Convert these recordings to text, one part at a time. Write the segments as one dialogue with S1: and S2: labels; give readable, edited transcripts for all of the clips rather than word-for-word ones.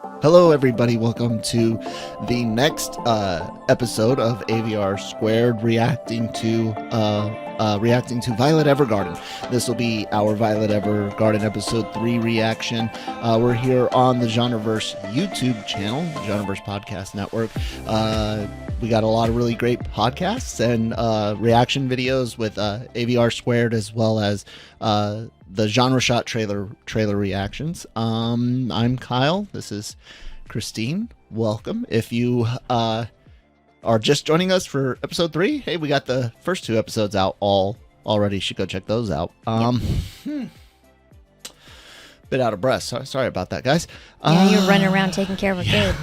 S1: Hello, everybody. Welcome to the next episode of AVR Squared, reacting to Violet Evergarden. This will be our Violet Evergarden episode 3 reaction. We're here on the Genreverse YouTube channel, Genreverse Podcast Network. We got a lot of really great podcasts and reaction videos with AVR Squared, as well as the Genre Shot trailer reactions. I'm Kyle. This is Christine. Welcome. If you are just joining us for episode 3, hey, we got the first 2 episodes out already. You should go check those out. Bit out of breath. Sorry about that, guys.
S2: Yeah, you're running around taking care of a kid.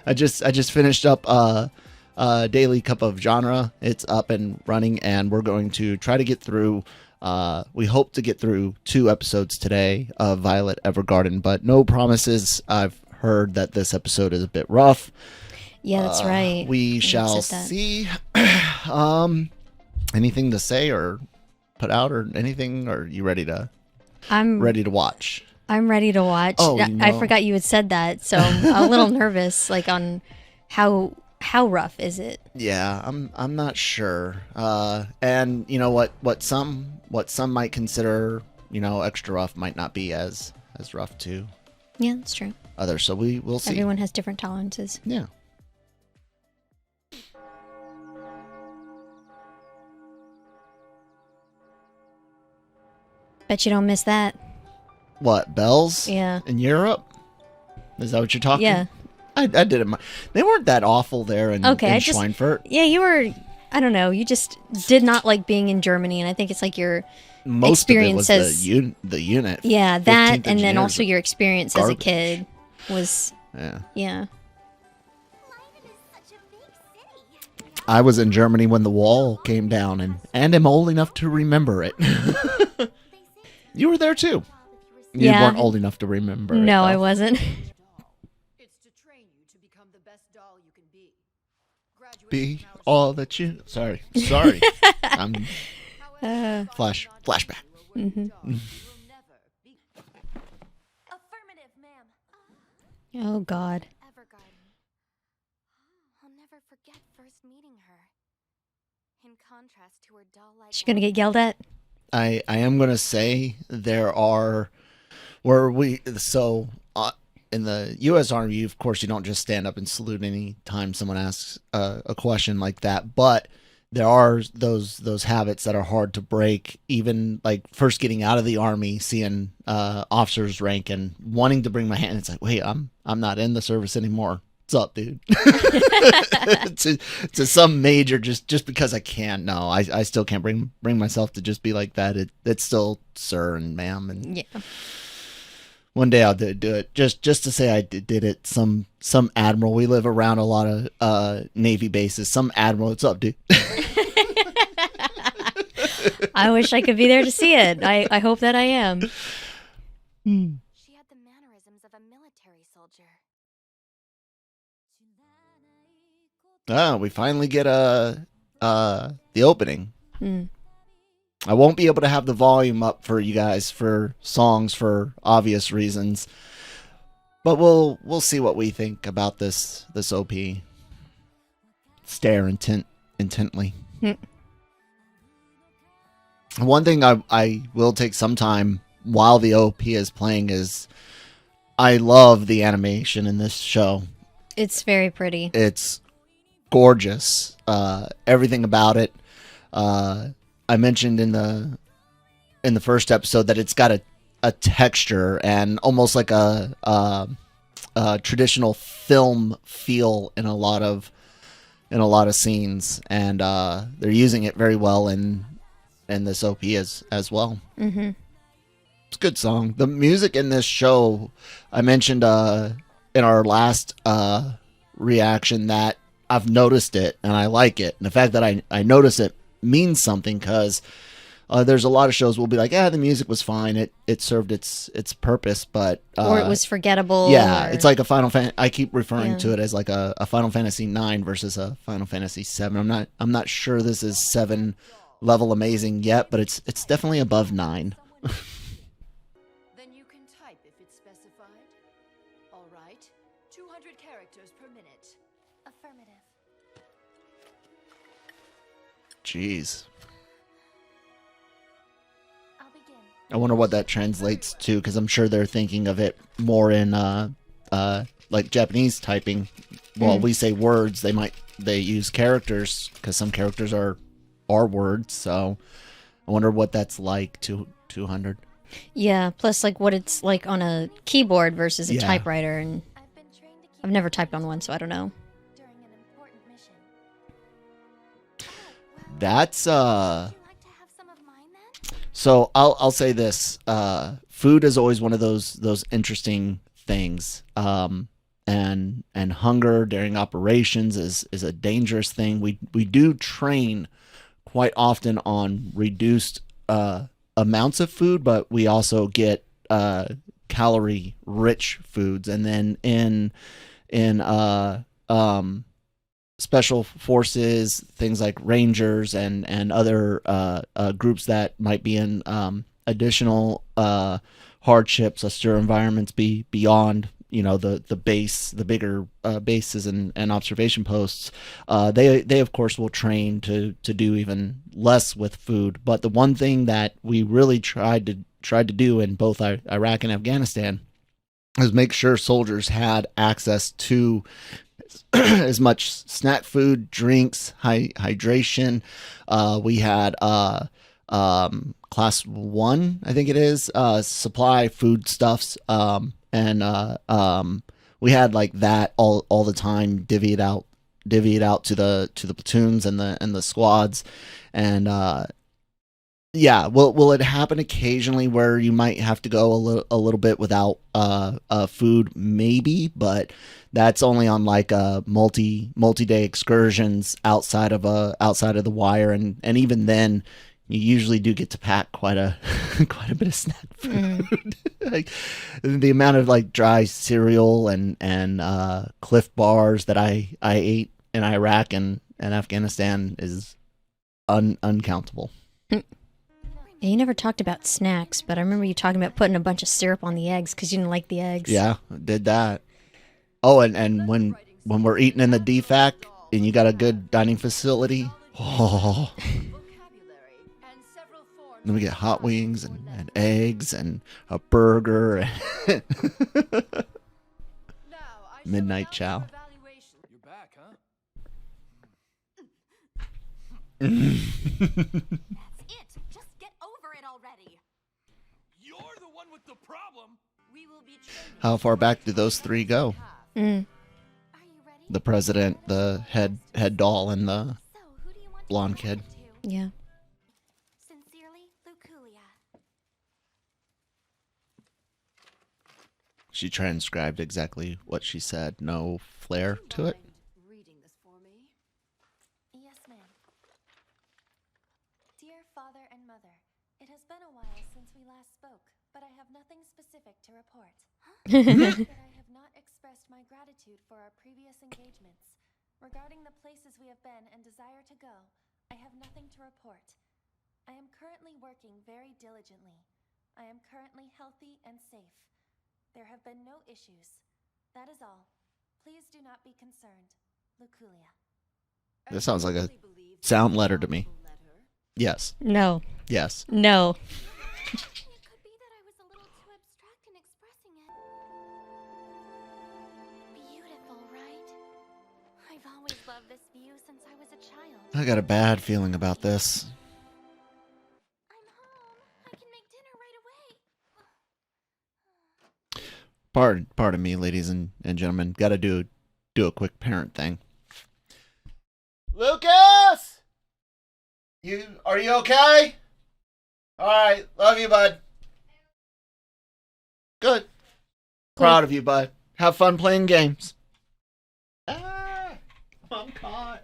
S1: I just finished up Daily Cup of Genre. It's up and running, and we're going to try to get through. We hope to get through 2 episodes today of Violet Evergarden, but no promises. I've heard that this episode is a bit rough.
S2: Yeah, that's right.
S1: We shall see. Anything to say or put out or anything? Or are you ready to? I'm ready to watch.
S2: I'm ready to watch.
S1: Oh,
S2: I forgot you had said that, so I'm a little nervous, like on how rough is it?
S1: Yeah, I'm not sure. And you know what some might consider, extra rough might not be as rough too.
S2: Yeah, that's true.
S1: Others, so we'll see.
S2: Everyone has different tolerances.
S1: Yeah.
S2: Bet you don't miss that.
S1: What, bells?
S2: Yeah.
S1: In Europe? Is that what you're talking?
S2: Yeah.
S1: I did it. They weren't that awful there in Schweinfurt.
S2: Yeah, you were. I don't know. You just did not like being in Germany, and I think it's like your experience
S1: of it was the unit.
S2: Yeah, that, and then also your experience as a kid was. Yeah.
S1: I was in Germany when the wall came down, and am old enough to remember it. You were there too. You weren't old enough to remember.
S2: No, I wasn't.
S1: Be all that you. Sorry. I'm flashback.
S2: Mm-hmm. Oh God.
S3: Evergarden. I'll never forget first meeting her. In contrast to her doll-like.
S2: She's gonna get yelled at.
S1: I am gonna say there are in the U.S. Army, of course, you don't just stand up and salute any time someone asks a question like that. But there are those habits that are hard to break. Even like first getting out of the Army, seeing officers rank and wanting to bring my hand. It's like, wait, I'm not in the service anymore. What's up, dude? to some major, just because I can. No, I still can't bring myself to just be like that. It's still sir and ma'am and
S2: yeah.
S1: One day I'll do it just to say I did it. Some admiral. We live around a lot of Navy bases. Some admiral. What's up, dude?
S2: I wish I could be there to see it. I hope that I am.
S3: She had the mannerisms of a military soldier.
S1: Oh, we finally get the opening. I won't be able to have the volume up for you guys for songs for obvious reasons, but we'll see what we think about this OP. Stare intently. One thing I will take some time while the OP is playing is I love the animation in this show.
S2: It's very pretty.
S1: It's gorgeous. Everything about it. I mentioned in the first episode that it's got a texture and almost like a traditional film feel in a lot of scenes, and they're using it very well in this OP as well.
S2: Mm-hmm.
S1: It's a good song. The music in this show, I mentioned in our last reaction that I've noticed it and I like it, and the fact that I notice it means something, because there's a lot of shows we'll be like, the music was fine, it served its purpose, but
S2: or it was forgettable.
S1: Yeah, it's like a Final Fantasy. I keep referring to it as like a Final Fantasy 9 versus a Final Fantasy 7. I'm not sure this is 7 level amazing yet, but it's definitely above 9.
S4: Then you can type if it's specified. All right? 200 characters per minute.
S3: Affirmative.
S1: Jeez.
S3: I'll begin.
S1: I wonder what that translates to, because I'm sure they're thinking of it more in like Japanese typing. Well, we say words, they use characters, because some characters are words. So I wonder what that's like. 200.
S2: Yeah, plus like what it's like on a keyboard versus a
S1: Yeah.
S2: typewriter, and
S3: I've been trained to keep
S2: I've never typed on one, so I don't know.
S3: during an important mission. Oh, well,
S1: That's
S3: would you like to have some of mine then?
S1: So I'll say this: food is always one of those interesting things, and hunger during operations is a dangerous thing. We do train quite often on reduced amounts of food, but we also get calorie rich foods, and then in special forces, things like rangers and other groups that might be in additional hardships, austere environments beyond the base, the bigger bases and observation posts. They of course will train to do even less with food. But the one thing that we really tried to do in both Iraq and Afghanistan is make sure soldiers had access to as much snack food, drinks, hydration. We had class 1, I think it is, supply foodstuffs, and we had like that all the time, divvy it out to the platoons and the squads. And yeah, will it happen occasionally where you might have to go a little bit without food? Maybe, but that's only on like multi-day excursions outside of the wire, and even then you usually do get to pack quite a bit of snack food. Like the amount of like dry cereal and Cliff bars that I ate in Iraq and Afghanistan is uncountable.
S2: Yeah, you never talked about snacks, but I remember you talking about putting a bunch of syrup on the eggs because you didn't like the eggs.
S1: Yeah, did that. Oh, and when we're eating in the DFAC and you got a good dining facility, oh, then we get hot wings and eggs and a burger. Midnight chow.
S4: You're back, huh?
S3: That's it. Just get over it already.
S4: You're the one with the problem. We will be training.
S1: How far back do those three go?
S2: Mm.
S3: Are you ready?
S1: The president, the head doll, and the
S3: So, who do you want
S1: blonde
S3: to
S1: kid.
S3: present to?
S2: Yeah.
S3: Sincerely, Luculia.
S1: She transcribed exactly what she said. No flair to it.
S4: Reading this for me.
S3: Yes, ma'am. Dear father and mother, it has been a while since we last spoke, but I have nothing specific to report. That I have not expressed my gratitude for our previous engagements. Regarding the places we have been and desire to go, I have nothing to report. I am currently working very diligently. I am currently healthy and safe. There have been no issues. That is all. Please do not be concerned. Luculia.
S1: This sounds like a sound letter to me. Yes.
S2: No.
S1: Yes.
S2: No.
S3: It could be that I was a little too abstract in expressing it. Beautiful, right? I've always loved this view since I was a child.
S1: I got a bad feeling about this.
S3: I'm home. I can make dinner right away.
S1: Pardon me, ladies and gentlemen. Got to do a quick parent thing. Lucas, are you okay? All right, love you, bud. Good.
S2: Cool.
S1: Proud of you, bud. Have fun playing games. Ah, I'm caught.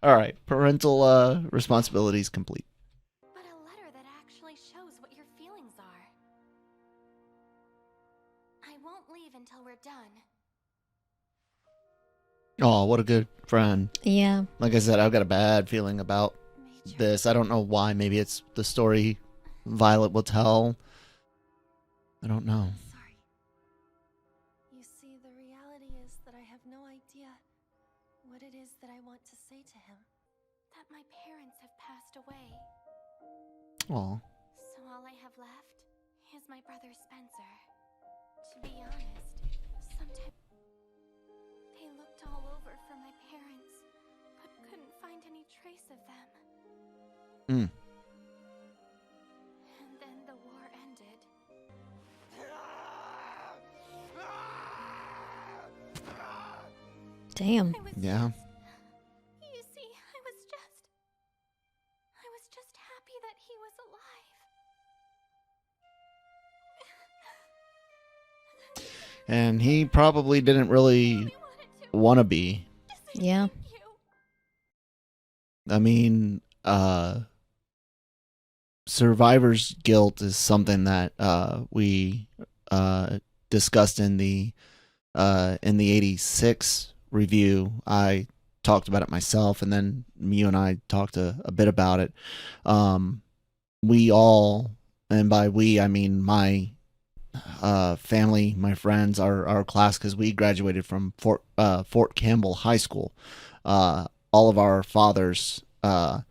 S1: All right, parental responsibilities complete.
S3: But a letter that actually shows what your feelings are. I won't leave until we're done.
S1: Oh, what a good friend.
S2: Yeah.
S1: Like I said, I've got a bad feeling about
S3: Major.
S1: this. I don't know why. Maybe it's the story Violet will tell. I don't know.
S3: Sorry. You see, the reality is that I have no idea what it is that I want to say to him. That my parents have passed away.
S1: Aw.
S3: So all I have left is my brother Spencer. To be honest, sometimes they looked all over for my parents, but couldn't find any trace of them.
S1: Mm.
S3: And then the war ended.
S2: Damn.
S1: Yeah.
S3: You see, I was just happy that he was alive.
S1: And he probably didn't really want to be.
S2: Yeah.
S1: I mean, survivor's guilt is something that we discussed in the 86 review. I talked about it myself, and then you and I talked a bit about it. We all, and by we I mean my family, my friends, our class, because we graduated from Fort Campbell High School. All of our fathers fought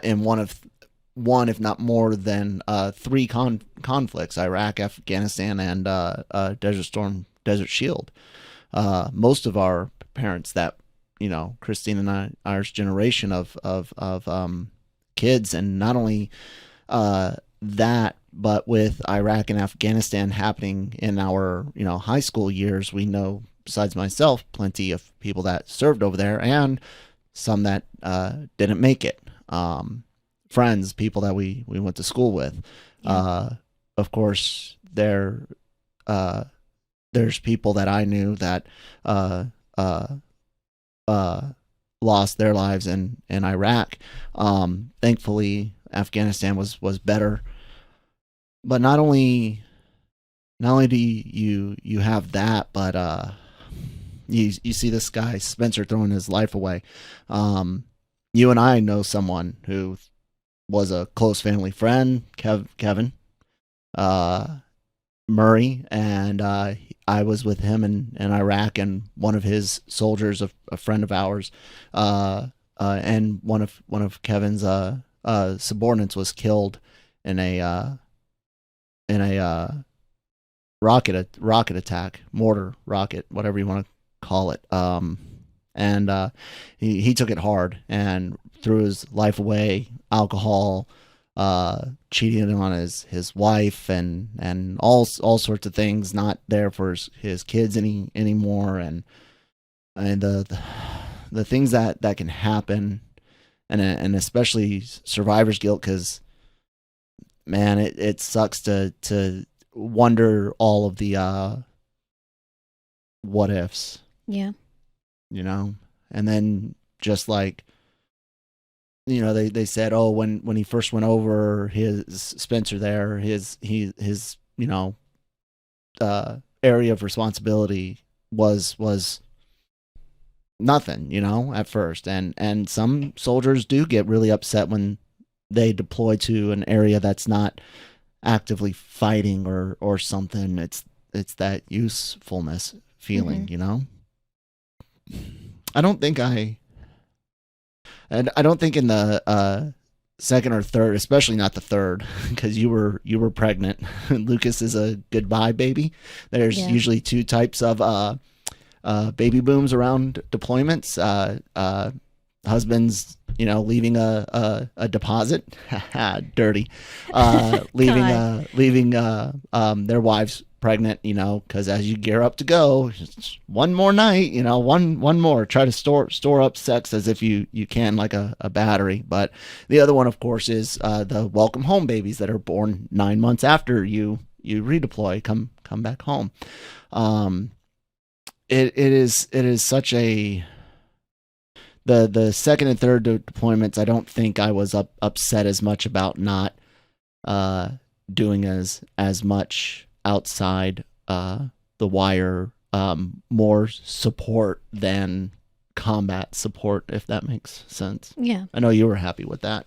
S1: in one, if not more than 3 conflicts: Iraq, Afghanistan, and Desert Storm, Desert Shield. Most of our parents, that, you know, Christine and our generation of kids, and not only that, but with Iraq and Afghanistan happening in our, you know, high school years, we know, besides myself, plenty of people that served over there, and some that didn't make it. Friends, people that we went to school with.
S2: Yeah.
S1: Of course, there's people that I knew that lost their lives in Iraq. Thankfully, Afghanistan was better. But not only do you have that, but you see this guy Spencer throwing his life away. You and I know someone who was a close family friend, Kevin Murray, and I was with him in Iraq, and one of his soldiers, a friend of ours, and one of Kevin's subordinates was killed in a rocket attack, mortar rocket, whatever you want to call it. And he took it hard and threw his life away. Alcohol, cheating on his wife, and all sorts of things. Not there for his kids anymore, and the things that can happen, and especially survivor's guilt, because man, it sucks to wonder all of the what ifs.
S2: Yeah.
S1: You know, and then just like, you know, they said, oh, when he first went over, his Spencer there, his you know, area of responsibility was nothing, you know, at first, and some soldiers do get really upset when they deploy to an area that's not actively fighting or something. It's that usefulness feeling, you know. I don't think in the second or third, especially not the third, because you were pregnant. Lucas is a goodbye baby. There's usually 2 types of baby booms around deployments. Husbands, you know, leaving a deposit, dirty, leaving their wives pregnant, you know, because as you gear up to go, just one more night, you know, one more, try to store up sex as if you can, like a battery. But the other one, of course, is the welcome home babies that are born 9 months after you redeploy, come back home. It is such a, the second and third deployments, I don't think I was upset as much about not doing as much outside the wire, more support than combat support, if that makes sense.
S2: Yeah.
S1: I know you were happy with that.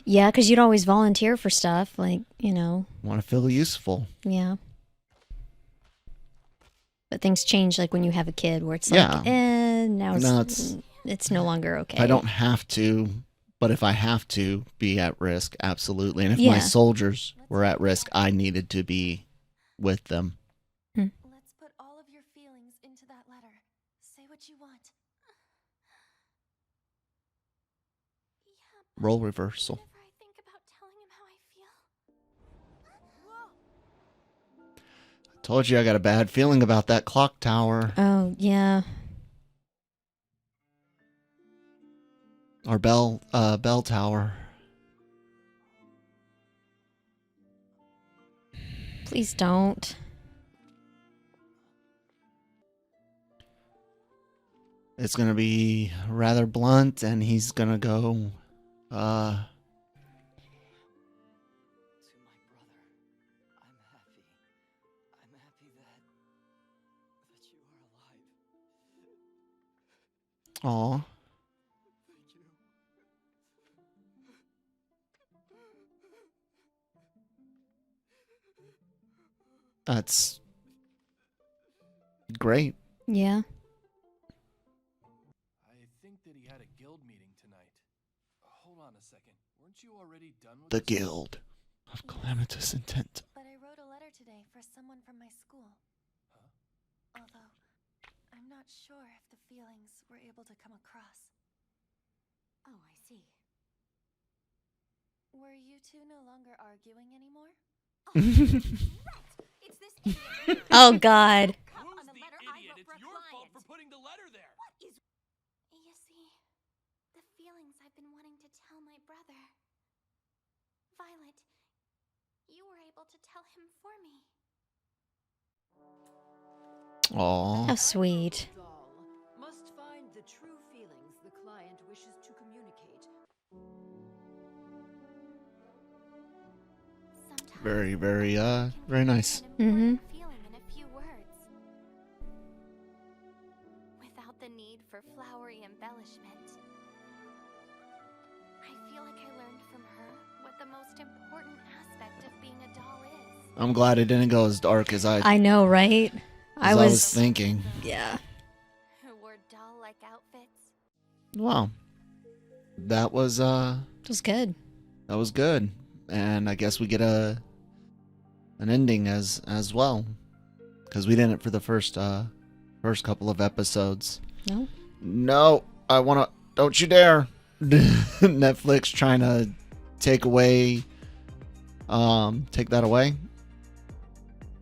S2: Yeah, because you'd always volunteer for stuff, like, you know.
S1: Want to feel useful.
S2: Yeah. But things change like when you have a kid where it's
S1: Yeah.
S2: like, now it's no longer okay.
S1: I don't have to, but if I have to be at risk, absolutely. And if my
S2: Yeah.
S1: soldiers were at risk, I needed to be with them.
S3: Let's put all of your feelings into that letter. Say what you want. Yeah,
S1: Role reversal.
S3: whenever I think about telling him how I feel.
S1: Told you I got a bad feeling about that clock tower.
S2: Oh, yeah.
S1: Or bell tower.
S2: Please don't.
S1: It's going to be rather blunt, and he's going to go,
S4: To my brother, I'm happy. I'm happy that you are alive.
S1: aw.
S4: Thank you.
S1: That's great.
S2: Yeah.
S4: I think that he had a guild meeting tonight. Hold on a second. Weren't you already done with
S1: The
S4: this?
S1: Guild of Calamitous Intent.
S3: But I wrote a letter today for someone from my school.
S4: Huh?
S3: Although, I'm not sure if the feelings were able to come across. Oh, I see. Were you two no longer arguing anymore? It's this idiot.
S2: Oh, God.
S4: Who's
S3: on the
S4: the
S3: letter I
S4: idiot?
S3: wrote for
S4: It's
S3: a
S4: your fault
S3: client.
S4: for putting the letter there.
S3: What is... You see, the feelings I've been wanting to tell my brother. Violet, you were able to tell him for me.
S1: Aw.
S2: How sweet.
S5: Doll must find the true feelings the client wishes to communicate.
S3: Sometimes
S1: Very, very, very nice.
S3: an important
S2: Mhm.
S3: feeling in a few words. Without the need for flowery embellishment. I feel like I learned from her what the most important aspect of being a doll is.
S1: I'm glad it didn't go as dark as
S2: I know, right?
S1: I was thinking.
S2: Yeah.
S3: Who wore doll-like outfits.
S1: Wow. That was
S2: It was good.
S1: good. And I guess we get an ending as well. Cuz we didn't for the first couple of episodes.
S2: No?
S1: No, I want to don't you dare. Netflix trying to take that away.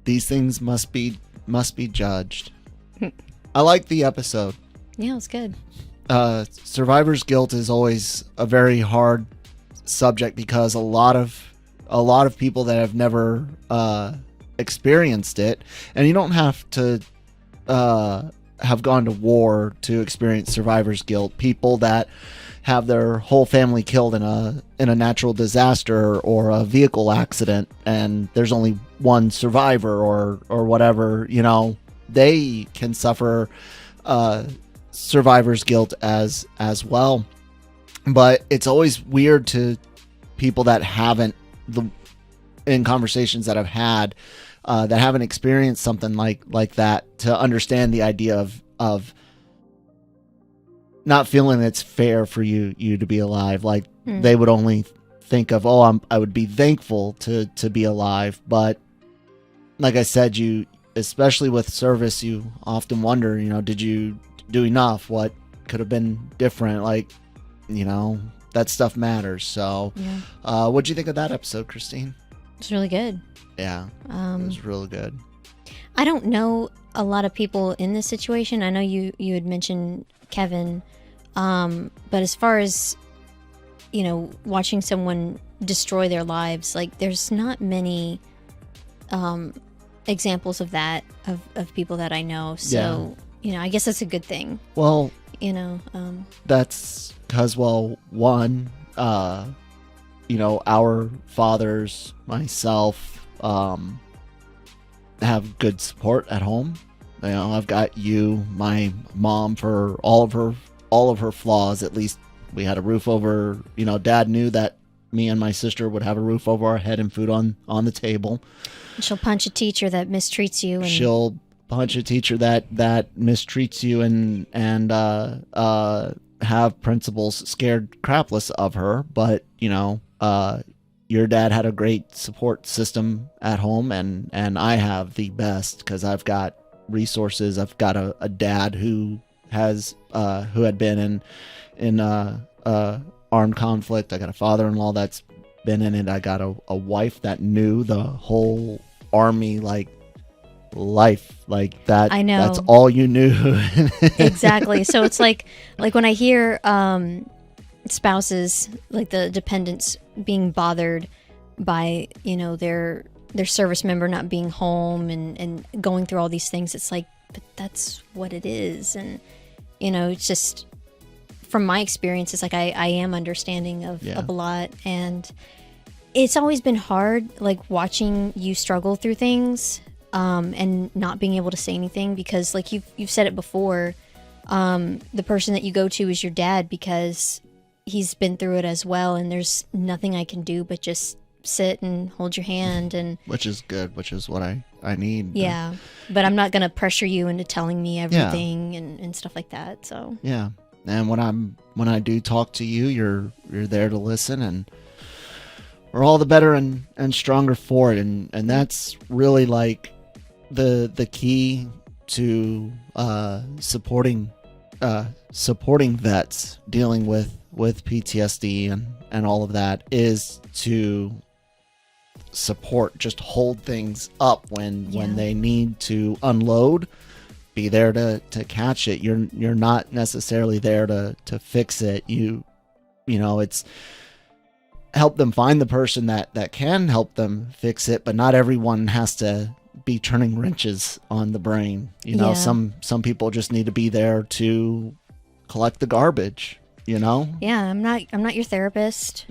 S1: These things must be judged. I like the episode.
S2: Yeah, it was good.
S1: Survivor's guilt is always a very hard subject because a lot of people that have never experienced it, and you don't have to have gone to war to experience survivor's guilt. People that have their whole family killed in a natural disaster or a vehicle accident, and there's only one survivor or whatever, they can suffer survivor's guilt as well. But it's always weird to people that haven't, in conversations that I've had, that haven't experienced something like that, to understand the idea of not feeling it's fair for you to be alive. Like they would only think of, I would be thankful to be alive. But like I said, especially with service, you often wonder, did you do enough? What could have been different? Like, that stuff matters. So,
S2: Yeah.
S1: what'd you think of that episode, Christine?
S2: It's really good.
S1: Yeah, it was really good.
S2: I don't know a lot of people in this situation. I know you had mentioned Kevin, but as far as watching someone destroy their lives, like there's not many examples of that of people that I know. So I guess that's a good thing.
S1: Well,
S2: That's
S1: because, one, our fathers, myself, have good support at home. I've got you, my mom, for all of her flaws. At least we had a roof over. Dad knew that me and my sister would have a roof over our head and food on the table.
S2: she'll punch a teacher that mistreats you. And
S1: She'll punch a teacher that mistreats you and have principals scared crapless of her, but your dad had a great support system at home, and I have the best because I've got resources. I've got a dad who had been in armed conflict. I got a father-in-law that's been in it. I got a wife that knew the whole army life like that.
S2: I know.
S1: That's all you knew.
S2: Exactly. So it's like when I hear spouses, like the dependents, being bothered by their service member not being home and going through all these things, it's like, but that's what it is. And it's just, from my experience, it's like I am understanding of a lot, and it's always been hard, like watching you struggle through things and not being able to say anything, because like you've said it before, the person that you go to is your dad because he's been through it as well, and there's nothing I can do but just sit and hold your hand, and
S1: which is good, which is what I need.
S2: Yeah, but I'm not gonna pressure you into telling me everything and stuff like that. So
S1: yeah, and when I do talk to you, you're there to listen, and we're all the better and stronger for it, and that's really like the key to supporting vets dealing with PTSD and all of that, is to support, just hold things up when they need to unload. Be there to catch it. You're not necessarily there to fix it. It's help them find the person that can help them fix it, but not everyone has to be turning wrenches on the brain. Some people just need to be there to collect the garbage.
S2: Yeah, I'm not your therapist,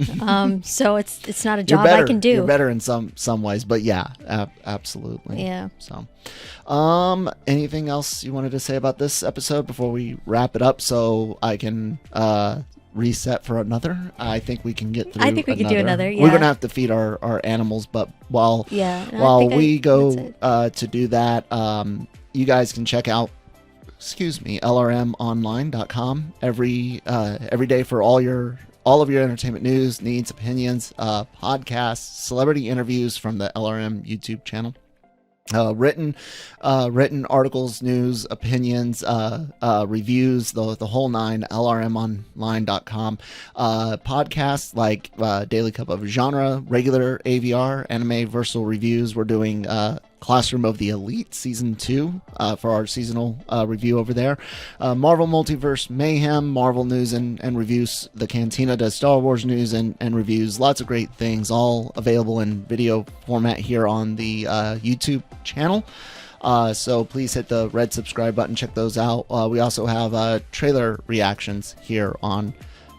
S2: so it's not a job I can do.
S1: You're better in some ways, but yeah, absolutely.
S2: Yeah.
S1: So, anything else you wanted to say about this episode before we wrap it up, so I can reset for another? I think we can get through.
S2: I think we can do another. Yeah.
S1: We're gonna have to feed our animals, but while we go to do that, you guys can check out LRMonline.com every day for all of your entertainment news, needs, opinions, podcasts, celebrity interviews from the LRM YouTube channel. Written articles, news, opinions, reviews, the whole nine. LRMonline.com. Podcasts like Daily Cup of Genre, regular AVR, Anime-Versal reviews. We're doing Classroom of the Elite Season 2 for our seasonal review over there. Marvel Multiverse Mayhem, Marvel news and reviews. The Cantina does Star Wars news and reviews. Lots of great things, all available in video format here on the YouTube channel. So please hit the red subscribe button, check those out. We also have trailer reactions here on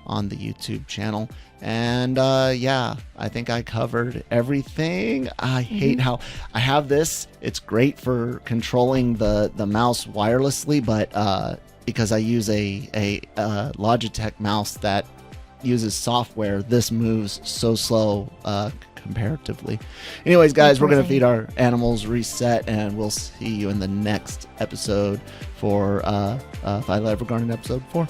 S1: the YouTube channel. And I think I covered everything. I hate how I have this. It's great for controlling the mouse wirelessly, but because I use a Logitech mouse that uses software, this moves so slow comparatively. Anyways, guys, we're gonna feed our animals, reset, and we'll see you in the next episode for Violet Evergarden episode 4.